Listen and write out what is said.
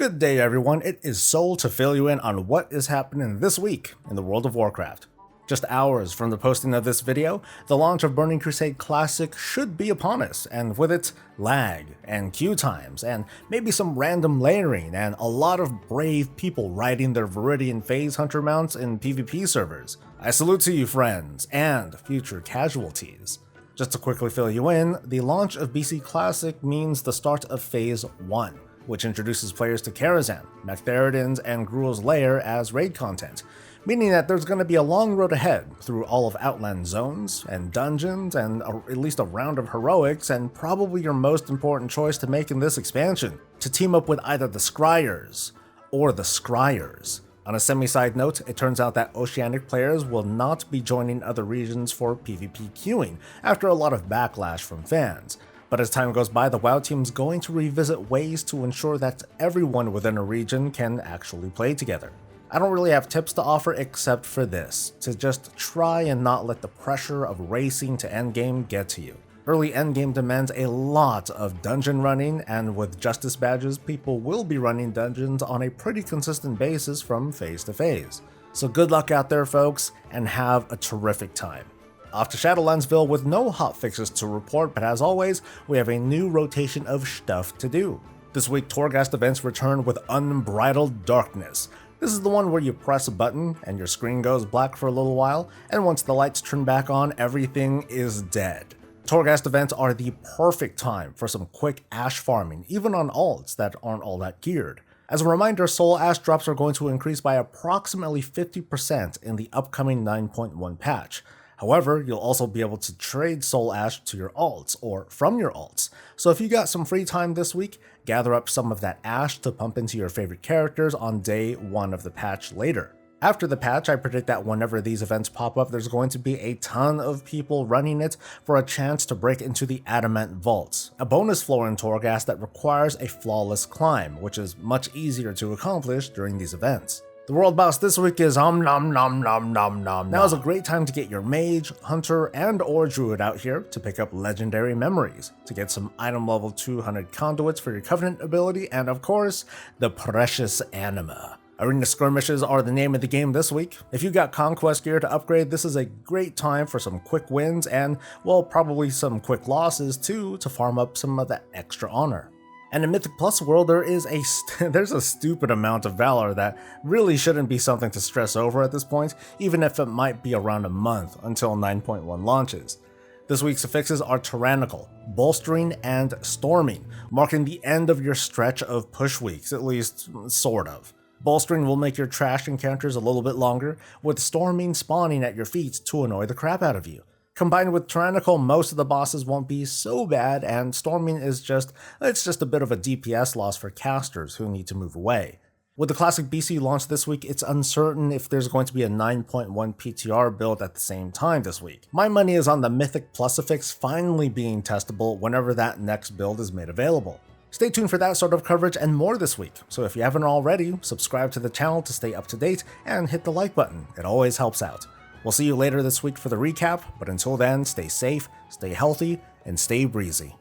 Good day everyone, it is Soul to fill you in on what is happening this week in the world of Warcraft. Just hours from the posting of this video, the launch of Burning Crusade Classic should be upon us, and with it, lag, and queue times, and maybe some random layering, and a lot of brave people riding their Viridian Phase Hunter mounts in PvP servers. I salute to you friends, and future casualties. Just to quickly fill you in, the launch of BC Classic means the start of Phase 1. Which introduces players to Karazhan, Mechtheridin's, and Gruul's Lair as raid content, meaning that there's going to be a long road ahead through all of Outland zones and dungeons and at least a round of heroics, and probably your most important choice to make in this expansion, to team up with either the Scryers or the Scryers. On a semi-side note, it turns out that Oceanic players will not be joining other regions for PvP queuing after a lot of backlash from fans. But as time goes by, the WoW team's going to revisit ways to ensure that everyone within a region can actually play together. I don't really have tips to offer except for this, to just try and not let the pressure of racing to endgame get to you. Early endgame demands a lot of dungeon running, and with Justice badges, people will be running dungeons on a pretty consistent basis from phase to phase. So good luck out there folks, and have a terrific time. Off to Shadowlandsville with no hotfixes to report, but as always, we have a new rotation of stuff to do. This week, Torghast events return with Unbridled Darkness. This is the one where you press a button and your screen goes black for a little while, and once the lights turn back on, everything is dead. Torghast events are the perfect time for some quick ash farming, even on alts that aren't all that geared. As a reminder, soul ash drops are going to increase by approximately 50% in the upcoming 9.1 patch. However, you'll also be able to trade soul ash to your alts, or from your alts. So if you got some free time this week, gather up some of that ash to pump into your favorite characters on day 1 of the patch later. After the patch, I predict that whenever these events pop up, there's going to be a ton of people running it for a chance to break into the Adamant Vaults, a bonus floor in Torghast that requires a flawless climb, which is much easier to accomplish during these events. The world boss this week is nom nom nom nom nom. Now is a great time to get your mage, hunter, and or druid out here to pick up legendary memories, to get some item level 200 conduits for your covenant ability, and of course, the precious anima. Arena skirmishes are the name of the game this week. If you got conquest gear to upgrade, this is a great time for some quick wins and, well, probably some quick losses too, to farm up some of that extra honor. And in Mythic Plus world, there's a stupid amount of valor that really shouldn't be something to stress over at this point, even if it might be around a month until 9.1 launches. This week's affixes are Tyrannical, Bolstering, and Storming, marking the end of your stretch of push weeks, at least sort of. Bolstering will make your trash encounters a little bit longer, with Storming spawning at your feet to annoy the crap out of you. Combined with Tyrannical, most of the bosses won't be so bad, and Storming is just a bit of a DPS loss for casters who need to move away. With the Classic BC launch this week, it's uncertain if there's going to be a 9.1 PTR build at the same time this week. My money is on the Mythic Plus affix finally being testable whenever that next build is made available. Stay tuned for that sort of coverage and more this week, so if you haven't already, subscribe to the channel to stay up to date and hit the like button, it always helps out. We'll see you later this week for the recap, but until then, stay safe, stay healthy, and stay breezy.